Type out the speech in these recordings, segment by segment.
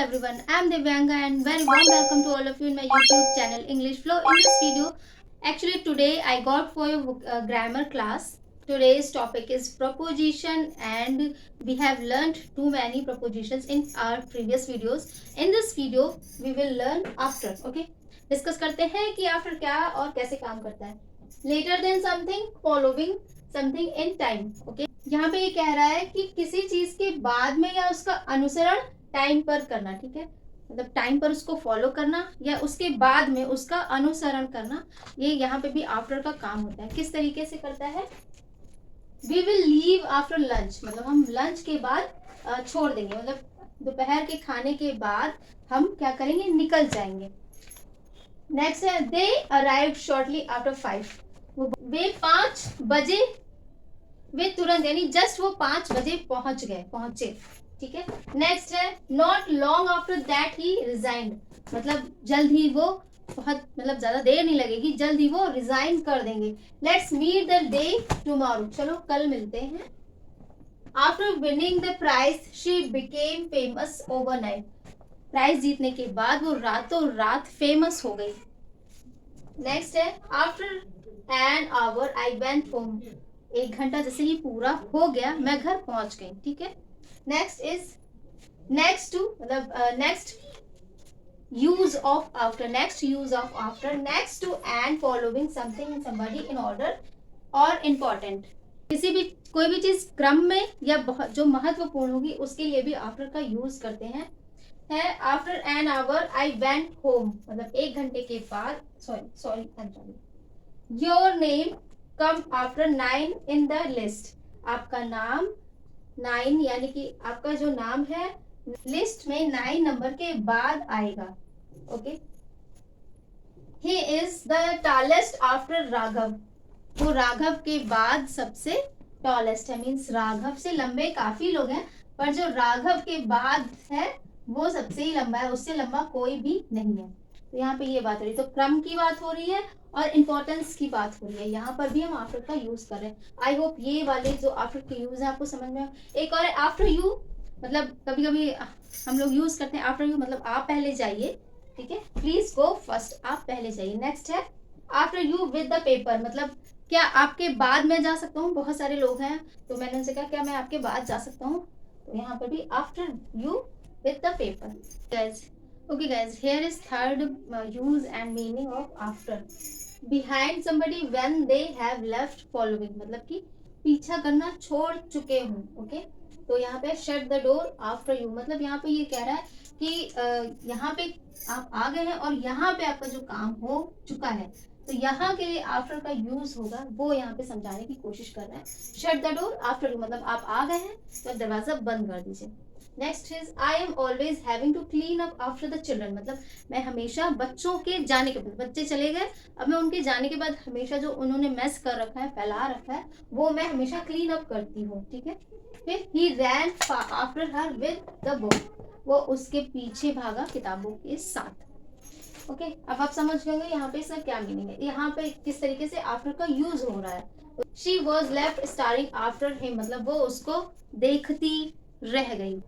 everyone, I am Divyanga and very warm welcome to all of you in my YouTube channel English Flow. In this video, actually today I got for your grammar class. Today's topic is proposition and we have learned too many propositions in our previous videos. In this video, we will learn after. Okay, discuss करते हैं कि after क्या और कैसे काम करता है. Later than something, following something in time. Okay, यहाँ पे ये कह रहा है कि किसी चीज के बाद में या उसका अनुसरण टाइम पर करना. ठीक है, मतलब टाइम पर उसको फॉलो करना या उसके बाद में उसका अनुसरण करना, ये यहाँ पे भी आफ्टर का काम होता है. किस तरीके से करता है? We will leave after lunch, मतलब हम लंच के बाद छोड़ देंगे, मतलब दोपहर के खाने के बाद हम क्या करेंगे, निकल जाएंगे. नेक्स्ट है दे अराइव शॉर्टली आफ्टर 5. वे 5 बजे, वे तुरंत यानी जस्ट वो 5 बजे पहुंचे. ठीक है. नेक्स्ट है not long after that he resigned, मतलब जल्द ही वो, बहुत मतलब ज्यादा देर नहीं लगेगी, जल्द ही वो रिजाइन कर देंगे. Let's meet the day tomorrow, चलो कल मिलते हैं. After winning the prize she became famous overnight, prize जीतने के बाद वो रातों रात फेमस हो गई. नेक्स्ट है after an hour I went home, 1 घंटा जैसे ही पूरा हो गया मैं घर पहुंच गई. ठीक है. नेक्स्ट इज नेक्स्ट टू, मतलब next use of after, next use of after, next to and following something somebody in order और इम्पोर्टेंट. किसी भी कोई भी चीज क्रम में या बहुत जो महत्वपूर्ण होगी उसके लिए भी आफ्टर का यूज करते हैं. है after an hour I went home, मतलब 1 घंटे के बाद, sorry your name come after 9 in the list, आपका नाम 9 यानी कि आपका जो नाम है लिस्ट में 9 नंबर के बाद आएगा. Okay. He is the tallest after Raghav, वो राघव के बाद सबसे टॉलेस्ट है, मीन्स राघव से लंबे काफी लोग हैं पर जो राघव के बाद है वो सबसे ही लंबा है, उससे लंबा कोई भी नहीं है. तो यहाँ पे ये बात हो रही है, तो क्रम की बात हो रही है और इम्पोर्टेंस की बात हो रही है. यहाँ पर भी हम आफ्टर का यूज कर रहे हैं. आई होप ये वाले जो आफ्टर के यूज है आपको समझ में. एक और है आफ्टर यू, मतलब कभी कभी हम लोग यूज करते हैं आफ्टर यू, मतलब आप पहले जाइए. ठीक है, प्लीज गो फर्स्ट, आप पहले जाइए. नेक्स्ट है after you with the paper, मतलब क्या आपके बाद मैं जा सकता हूँ. बहुत सारे लोग हैं तो मैंने उनसे कहा क्या मैं आपके बाद जा सकता हूँ, तो यहाँ पर भी after you with the paper. Okay guys, here is third use and meaning of after. Behind somebody when they have left following, मतलब कि पीछा करना छोड़ चुके हूँ. ओके. तो यहाँ पे shut the door after you, मतलब यहाँ पे ये कह रहा है कि यहाँ पे आप आ गए हैं और यहाँ पे आपका जो काम हो चुका है, तो यहाँ के लिए आफ्टर का यूज होगा, वो यहाँ पे समझाने की कोशिश कर रहा है. Shut the door after you, मतलब आप आ गए हैं तो दरवाजा बंद कर दीजिए. Next is I am always having to clean up after the children, मतलब मैं हमेशा बच्चों के जाने के बाद, बच्चे चले गए अब मैं उनके जाने के बाद हमेशा जो उन्होंने मेस कर रखा है, फैला रखा है, वो मैं हमेशा क्लीन अप करती हूँ. ठीक है. फिर he ran after her with the book, वो उसके पीछे भागा किताबों के साथ. ओके. अब आप समझ गए यहाँ पे इसका क्या मीनिंग है, यहाँ पे किस तरीके से आफ्टर का यूज हो रहा है. She was left staring after him, मतलब वो उसको देखती रह गई.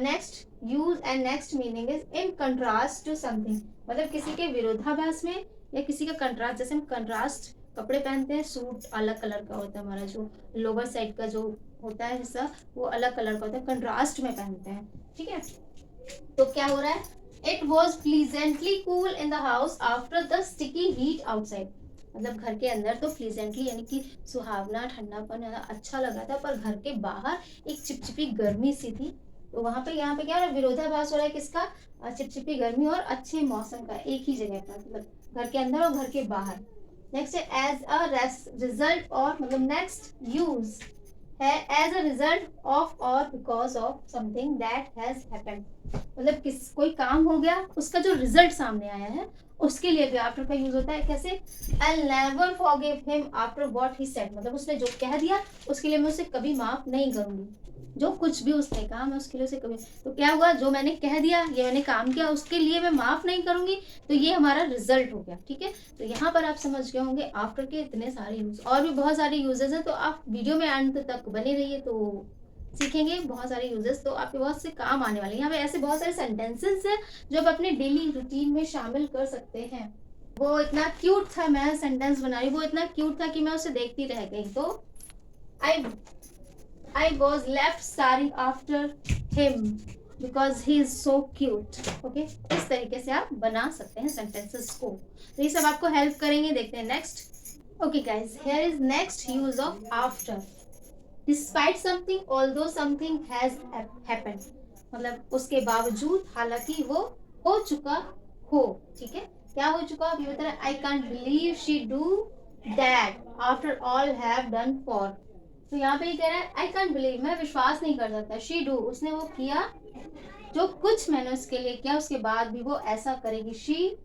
Next use and next meaning is in contrast to something, मतलब किसी के विरोधाभास में या किसी का कंट्रास्ट. जैसे हम कंट्रास्ट कपड़े पहनते हैं, सूट अलग कलर का होता है, हमारा जो लोअर साइड का जो होता है हिस्सा वो अलग कलर का होता है, कंट्रास्ट में पहनते हैं. ठीक है. तो क्या हो रहा है, it was pleasantly cool in the house after the sticky heat outside, मतलब घर के अंदर तो प्लीजेंटली यानी कि सुहावना ठंडापन अच्छा लगा था, पर घर के बाहर एक चिपचिपी गर्मी सी थी. तो वहां पे यहाँ पे क्या है, विरोधाभास हो रहा है किसका, चिपचिपी गर्मी और अच्छे मौसम का, एक ही जगह पर, मतलब घर के अंदर और घर के बाहर. नेक्स्ट है एज अ रिजल्ट और, मतलब नेक्स्ट यूज है एज अ रिजल्ट ऑफ और because of something that has happened, मतलब किस कोई काम हो गया उसका जो रिजल्ट सामने आया है उसके लिए भी आफ्टर का यूज होता है. कैसे, I never forgive him after what he said, मतलब उसने जो कह दिया उसके लिए मैं उसे कभी माफ नहीं करूंगी, जो कुछ भी उसने कहा मैं उसके लिए उसे कभी, तो क्या हुआ, जो मैंने कह दिया, ये मैंने काम किया, उसके लिए मैं माफ नहीं करूंगी, तो ये हमारा रिजल्ट हो गया. ठीक है. तो यहाँ पर आप समझ गए होंगे आफ्टर के इतने सारे यूज, और भी बहुत सारे यूजेस हैं, तो आप वीडियो में अंत तक बने रहिए तो सीखेंगे बहुत सारे यूजेस, तो आपके बहुत से काम आने वाले हैं। यहाँ पे ऐसे बहुत सारे सेंटेंसेस हैं जो आप अपने डेली रूटीन में शामिल कर सकते हैं। वो इतना क्यूट था, मैं सेंटेंस बना रही, वो इतना क्यूट था कि मैं उसे देखती रह गई। तो I I was left staring after him because he is so cute. Okay, इस तरीके से आप बना सकते हैं सेंटेंसेस को। तो ये सब आपको हेल्प करेंगे। देखते हैं next. Okay guys, here is next use of after. Despite something, although something has happened, मतलब उसके बावजूद, हालांकि वो हो चुका हो। ठीक है, क्या हो चुका आप ये बता रहे। I can't believe she do that after all have done for. तो यहाँ पे ये कह रहा है आई कांट बिलीव, मैं विश्वास नहीं कर सकता, शी डू, उसने वो किया, जो कुछ मैंने उसके लिए किया उसके बाद भी वो ऐसा करेगी। She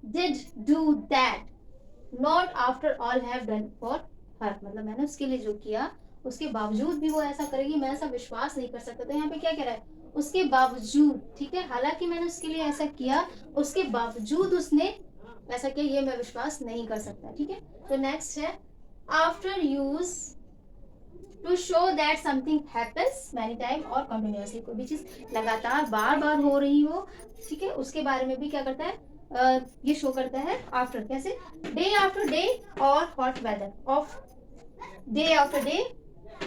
did do that not after all have done for her, मतलब मैंने उसके लिए जो किया उसके बावजूद भी वो ऐसा करेगी, मैं ऐसा विश्वास नहीं कर सकता। तो यहाँ पे क्या कह रहा है, उसके बावजूद। ठीक है, हालांकि मैंने उसके लिए ऐसा किया, उसके बावजूद उसने ऐसा किया, ये मैं विश्वास नहीं कर सकता। ठीक है, तो नेक्स्ट है after use to show that something happens many time और कंटिन्यूअसली, कोई भी चीज लगातार बार बार हो रही हो, ठीक है, उसके बारे में भी क्या करता है, ये शो करता है आफ्टर। कैसे, डे आफ्टर डे और hot weather of, day after day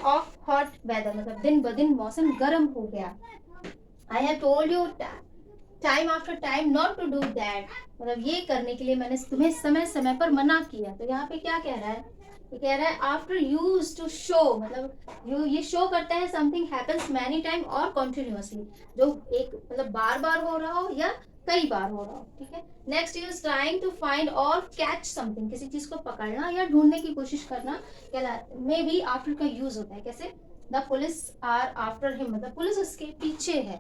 of hot weather, मतलब दिन ब दिन मौसम गर्म हो गया। I have told you time after time not to do that, मतलब ये करने के लिए मैंने तुम्हें समय समय पर मना किया। तो यहाँ पे क्या कह रहा है, ये कह रहा है आफ्टर यूज टू शो, मतलब ये शो करता है समथिंग हैपेंस मैनी टाइम और कॉन्टिन्यूअसली, जो एक मतलब बार बार हो रहा हो या कई बार हो रहा हो। ठीक है, next use trying to find और कैच समथिंग, किसी चीज को पकड़ना या ढूंढने की कोशिश करना, में भी आफ्टर का यूज होता है। कैसे, the police are after him, मतलब पुलिस उसके पीछे है।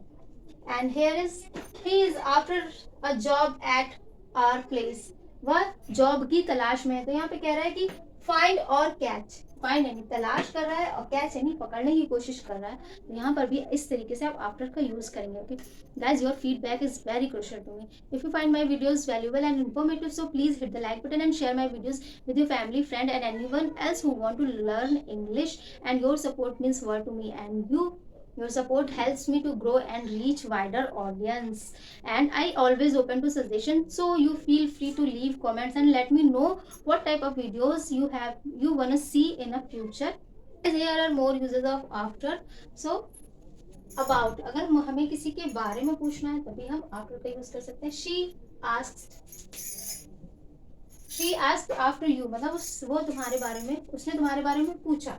And here is, he is after a job at our place, वह जॉब की तलाश में है। तो यहाँ पे कह रहा है कि फाइंड और कैच, फाइंड यानी तलाश कर रहा है और कैच यानी पकड़ने की कोशिश कर रहा है। तो यहाँ पर भी इस तरीके से आप आफ्टर का यूज करेंगे। Okay guys, your feedback is very crucial to me. If you find my videos valuable and informative, so please hit the like button and share my videos with your family, friend and anyone else who want to learn English, and your support means world to me, and your support helps me to grow and reach wider audience, and I always open to suggestions, so you feel free to leave comments and let me know what type of videos you want to see in the future. Here are more uses of after. So about, अगर हमें किसी के बारे में पूछना है तभी हम after का यूज कर सकते हैं। she asked after you, मतलब वो तुम्हारे बारे में, उसने तुम्हारे बारे में पूछा।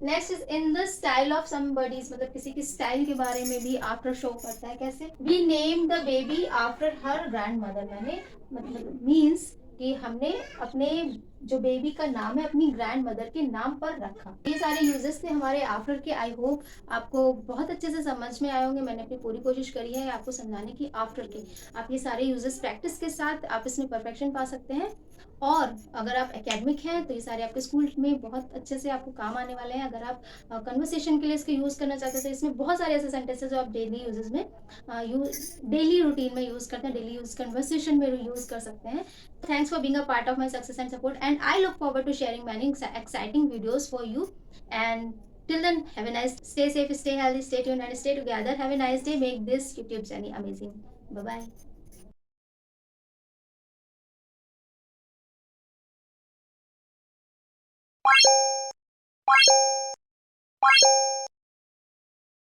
Next is in the style of somebody's, मतलब किसी की स्टाइल के बारे में भी आफ्टर शो करता है। कैसे, we name the baby after her grand mother, मैंने मतलब मीन्स कि हमने अपने जो बेबी का नाम है अपनी ग्रैंड मदर के नाम पर रखा। ये सारे यूजेस थे हमारे आफ्टर के। आई होप आपको बहुत अच्छे से समझ में आए होंगे। मैंने अपनी पूरी कोशिश करी है आपको समझाने की आफ्टर के। आप ये सारे यूजेस प्रैक्टिस के साथ आप इसमें परफेक्शन पा सकते हैं। और अगर आप एकेडमिक हैं तो ये सारे आपके स्कूल में बहुत अच्छे से आपको काम आने वाले हैं। अगर आप कन्वर्सेशन के लिए इसको यूज़ करना चाहते हैं तो इसमें बहुत सारे ऐसे सेंटेंसेस जो आप डेली यूजेस में डेली रूटीन में यूज़ करते हैं, डेली यूज कन्वर्सेशन में यूज़ कर सकते हैं। Thanks for being a part of my success and support, and I look forward to sharing many exciting videos for you. And till then, have a nice, stay safe, stay healthy, stay tuned and stay together. Have a nice day. Make this YouTube journey amazing. Bye bye.